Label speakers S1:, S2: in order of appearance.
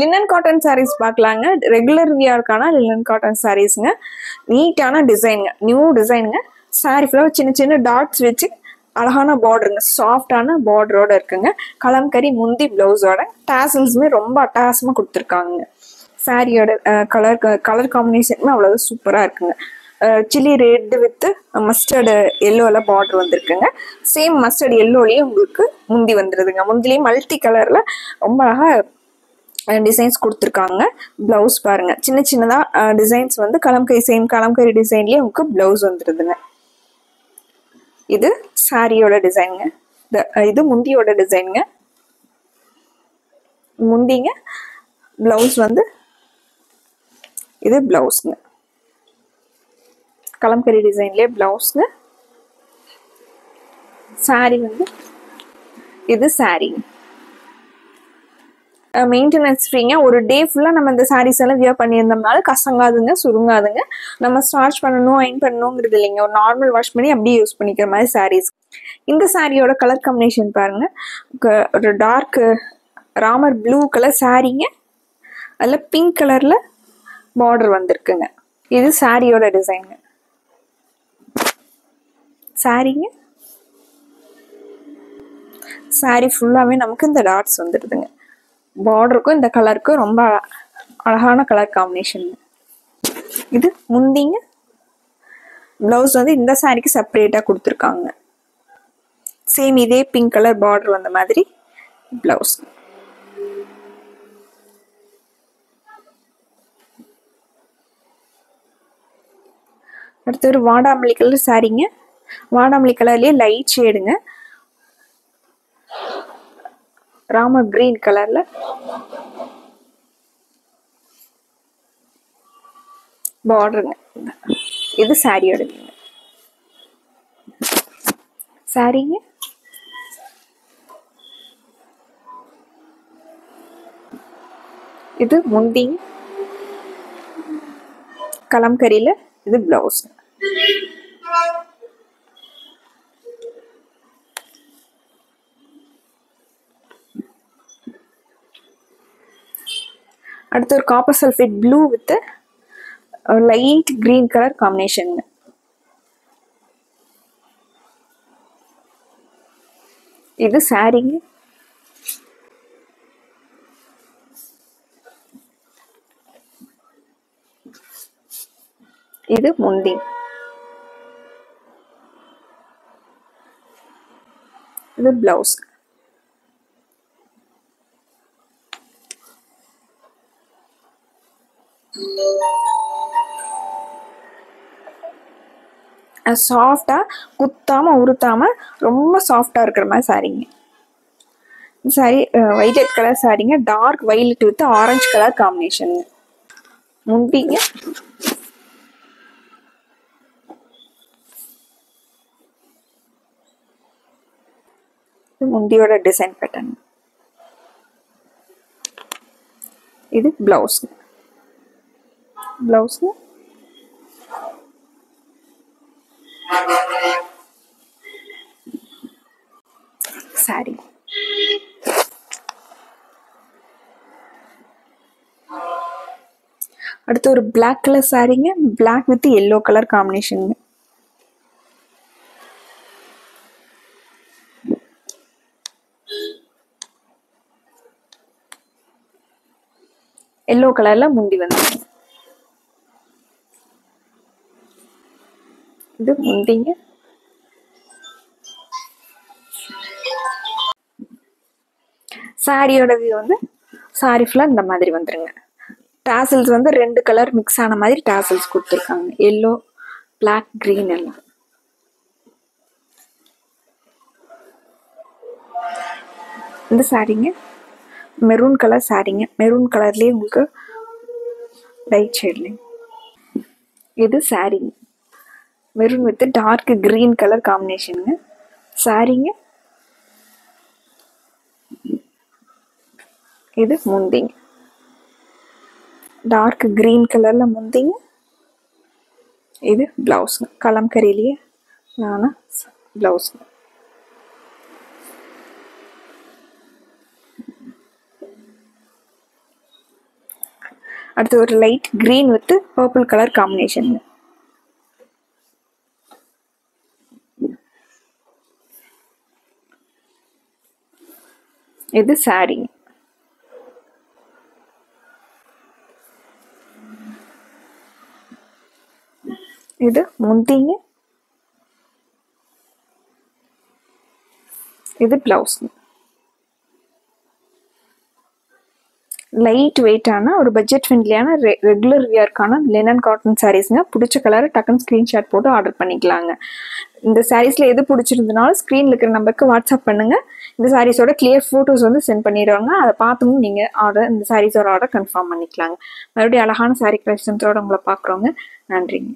S1: Linen cotton saris பார்க்கலாங்க. Regular வியர்க்கான linen cotton சாரீஸ்ங்க. நீட்டான டிசைனுங்க, நியூ டிசைனுங்க. சாரீ ஃபுல்லாக சின்ன சின்ன டாட்ஸ் வச்சு அழகான பார்டருங்க, சாஃப்டான பார்டரோட இருக்குங்க. கலம்கரி முந்தி பிளவுஸோட டாசல்ஸுமே ரொம்ப அட்டகாசமாக கொடுத்துருக்காங்க. சாரியோட கலர் காம்பினேஷனுமே அவ்வளோ சூப்பராக இருக்குங்க. சில்லி ரெட் வித் மஸ்டர்டு எல்லோவில் பார்டர் வந்திருக்குங்க. சேம் மஸ்டர்ட் எல்லோலேயே உங்களுக்கு முந்தி வந்துடுதுங்க. முந்திலேயே மல்டி கலரில் ரொம்ப அழகாக டிசைன்ஸ் கொடுத்துருக்காங்க. ப்ளவுஸ் பாருங்கள், சின்ன சின்னதாக டிசைன்ஸ் வந்து கலம்கரி, சேம் கலம்கரி டிசைன்லேயே உங்களுக்கு ப்ளவுஸ் வந்துடுதுங்க. இது சாரியோட டிசைனுங்க. இது முந்தியோட டிசைனுங்க. முந்திங்க, ப்ளவுஸ் வந்து இது ப்ளவுஸுங்க, கலம்கரி டிசைன்லேயே ப்ளவுஸுங்க. சாரி வந்து இது சாரிங்க. மெயின்டெனன்ஸ் ஃப்ரீங்க. ஒரு டே ஃபுல்லாக நம்ம இந்த சாரீஸ் எல்லாம் வியர் பண்ணியிருந்தோம்னால கசங்காதுங்க, சுருங்காதுங்க. நம்ம ஸ்டார்ச் பண்ணணும், அயன் பண்ணணுங்கிறது இல்லைங்க. ஒரு நார்மல் வாஷ் பண்ணி அப்படியே யூஸ் பண்ணிக்கிற மாதிரி சாரீஸ். இந்த சாரியோட கலர் காம்பினேஷன் பாருங்க. ஒரு டார்க் ராமர் ப்ளூ கலர் சாரீங்க, அதில் பிங்க் கலரில் பார்டர் வந்திருக்குங்க. இது சாரியோட டிசைனுங்க. சாரீங்க, சாரி ஃபுல்லாகவே நமக்கு இந்த டாட்ஸ் வந்துடுதுங்க. பார்டருக்கும் இந்த கலருக்கும் ரொம்ப அழகான கலர் காம்பினேஷன். இது முந்திங்க, ப்ளவுஸ் வந்து இந்த சாரிக்கு செப்பரேட்டாக கொடுத்துருக்காங்க. சேம் இதே பிங்க் கலர் பார்டர் வந்த மாதிரி ப்ளவுஸ். அடுத்து ஒரு வாடாமல்லி கலர் சாரிங்க. வாடாமல்லி கலர்லேயே லைட் ஷேடுங்க, ராமர் கிரீன் கலர்ல பார்டருங்க. இது சாரியோட சாரிங்க. இது முந்திங்க, கலம்கரியில இது பிளவுஸ். அடுத்து ஒரு copper sulphate blue with light green colour combination. இது சாரிங்க. இது முந்தி. இது பிளவுஸ். சாஃப்டா, குத்தாம உருத்தாம ரொம்ப சாஃப்டா இருக்கிற மாதிரி சாரிங்க. சாரி வைலட் கலர் சாரிங்க, dark violet with orange colour combination. முந்திங்க, முந்தியோட டிசைன் பேட்டர்ன். இது பிளவுஸ். பிளவுஸ் சாரி. அடுத்து ஒரு பிளாக் கலர் சாரிங்க, black with yellow colour combination. Yellow கலர்ல முந்தி வந்து. இது முந்திங்க. சாரியோட வியூ வந்து சாரி ஃபுல்லா இந்த மாதிரி வந்துருங்க. டாசல்ஸ் வந்து ரெண்டு கலர் மிக்ஸ் ஆன மாதிரி டாசல்ஸ் கொடுத்துருக்காங்க, எல்லோ, பிளாக், கிரீன் எல்லாம். இந்த சாரிங்க மெரூன் கலர் சாரிங்க, மெரூன் கலர்லேயே உங்களுக்கு லைட் ஷேட்லேயும். இது சாரிங்க, maroon with dark green colour காம்பினேஷனுங்க. சாரிங்க. இது முந்திங்க, டார்க் கிரீன் கலர்ல முந்திங்க. இது பிளவுஸ், கலம்கரியிலேயே பிளவுஸ். அடுத்து ஒரு light green with purple colour combination. இது சாரி. இது முந்திங்க. இது பிளவுஸ். லைட் வெயிட்டான ஒரு பட்ஜெட் ஃப்ரெண்ட்லியான ரெகுலர் வியர்க்கான லினன் காட்டன் சாரீஸ்ங்க. பிடிச்ச கலரை டக்குன்னு ஸ்க்ரீன்ஷாட் போட்டு ஆர்டர் பண்ணிக்கலாங்க. இந்த சாரீஸில் எது பிடிச்சிருந்தனாலும் ஸ்க்ரீனில் இருக்கிற நம்பருக்கு வாட்ஸ்அப் பண்ணுங்கள். இந்த சாரீஸோட கிளியர் ஃபோட்டோஸ் வந்து சென்ட் பண்ணிடுவாங்க. அதை பார்த்தும் நீங்கள் இந்த சாரீஸோட ஆர்டர் கன்ஃபார்ம் பண்ணிக்கலாங்க. மறுபடியும் அழகான சாரீ கலெக்ஷன்ஸோட உங்களை பார்க்குறோங்க. நன்றிங்க.